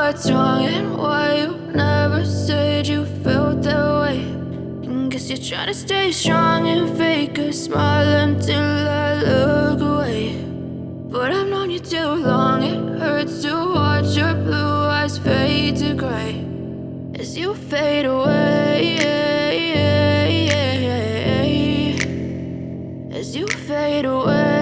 what's wrong and why you never said you felt that way. And guess you're trying to stay strong and fake a smile until I look away. But I've known you too long, it hurts to watch your blue eyes fade to gray as you fade away, as you fade away.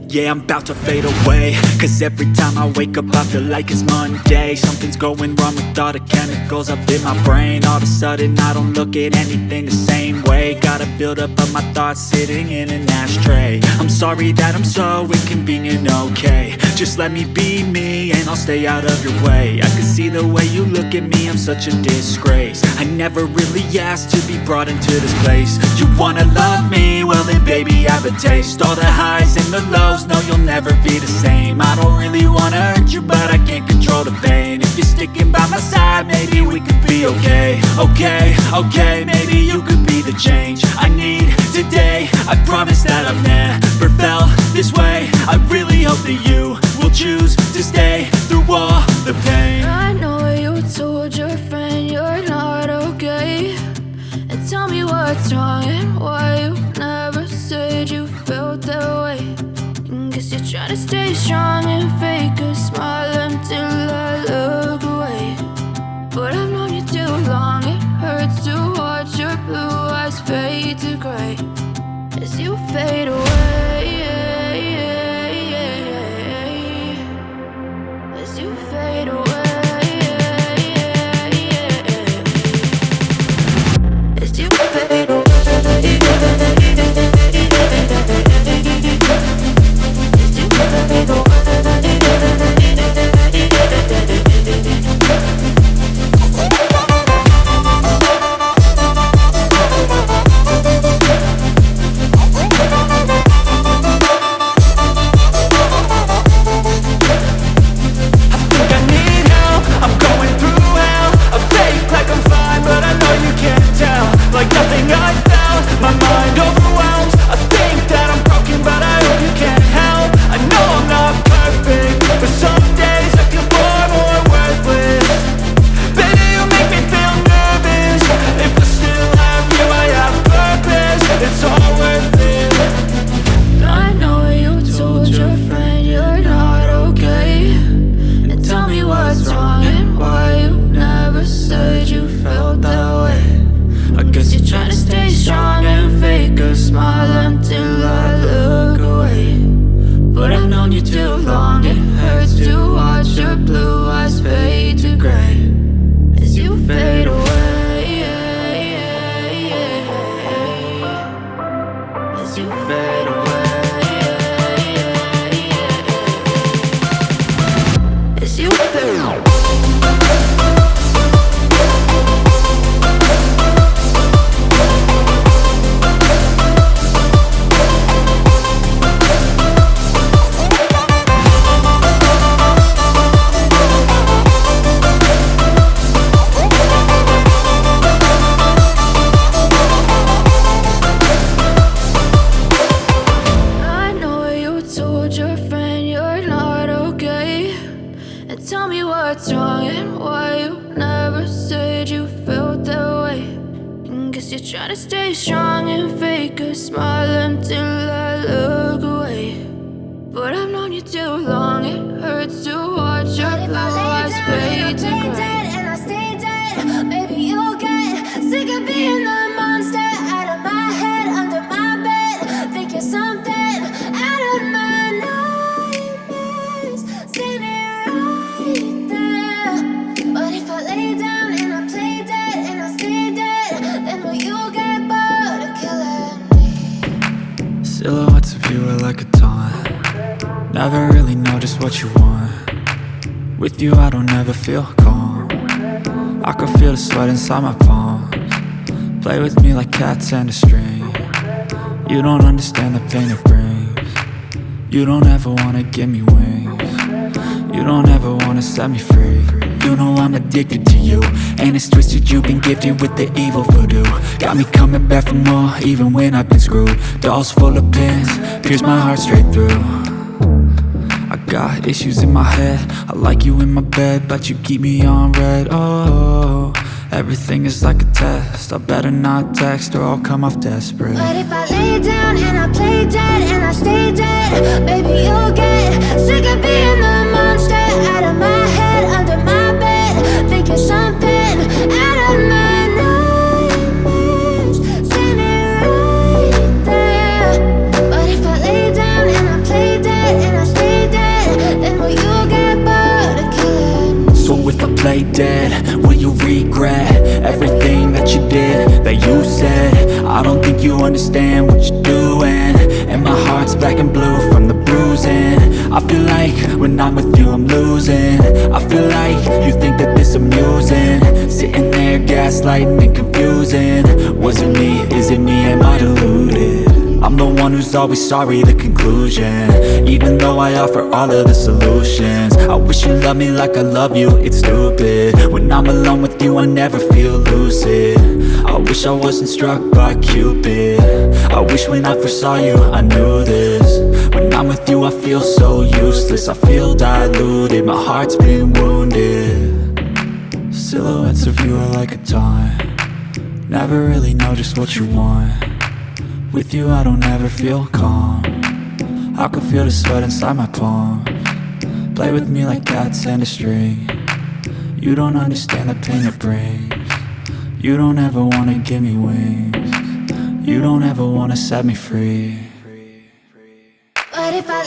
Yeah, I'm about to fade away, cause every time I wake up I feel like it's Monday. Something's going wrong with all the chemicals up in my brain. All of a sudden I don't look at anything the same way. Gotta build up of my thoughts sitting in an ashtray. I'm sorry that I'm so inconvenient, okay. Just let me be me and I'll stay out of your way. I can see the way you look at me, I'm such a disgrace. I never really asked to be brought into this place. You wanna love me? Well then baby I have a taste. All the highs and the lows, no you'll never be the same. I don't really wanna hurt you but I can't control the pain. If you're sticking by my side maybe we could be okay. Okay, maybe you could be the change I need today. I promise that I've never felt this way. I really hope that you will choose to stay through all the pain. I know you told your friend you're not okay, and tell me what's wrong and why you never said you felt that way. And guess you're trying to stay strong and fake a smile until I look away. But I've known you too long, it hurts to watch your blue eyes fade to gray as you fade away, as you fade away, as you fade away. Try to stay strong and fake a smile until I look away. But I've known you too long, it hurts to watch your blue eyes fade to gray. And I stay dead, maybe you'll get sick of being the monster out of my head, under my bed. Think you're something out of my nightmares, standing right there. But if I lay down and I play dead and I stay dead, then will you get bored of killing? Silhouettes of you are like a taunt. Never really know just what you want. With you I don't ever feel calm. I can feel the sweat inside my palms. Play with me like cats and a string. You don't understand the pain it brings. You don't ever wanna give me wings. You don't ever wanna set me free. You know I'm addicted to you, and it's twisted, you've been gifted with the evil voodoo. Got me coming back for more, even when I've been screwed. Dolls full of pins, pierce my heart straight through. I got issues in my head, I like you in my bed, but you keep me on red. Oh, everything is like a test, I better not text or I'll come off desperate. But if I lay down and I play dead and I stay dead, baby you'll get sick of being the monster out of my head, under my bed, thinking something out of my nightmares, standing right there. But if I lay down and I play dead and I stay dead, then will you get bored of killing me? So if I play dead, will you regret everything that you did, that you said? I don't think you understand what you're doing, and my heart's black and blue from the bruising. I feel like when I'm with you I'm losing. I feel like you think that this amusing, sitting there gaslighting and confusing. Was it me? Is it me? Am I deluded? I'm the one who's always sorry, the conclusion, even though I offer all of the solutions. I wish you loved me like I love you, it's stupid. When I'm alone with you I never feel lucid. I wish I wasn't struck by Cupid. I wish when I first saw you I knew this. When I'm with you I feel so useless, I feel diluted, my heart's been wounded. Silhouettes of you are like a taunt. Never really know just what you want. With you I don't ever feel calm. I can feel the sweat inside my palms. Play with me like cats and a string. You don't understand the pain it brings. You don't ever wanna give me wings. You don't ever wanna set me free. But if I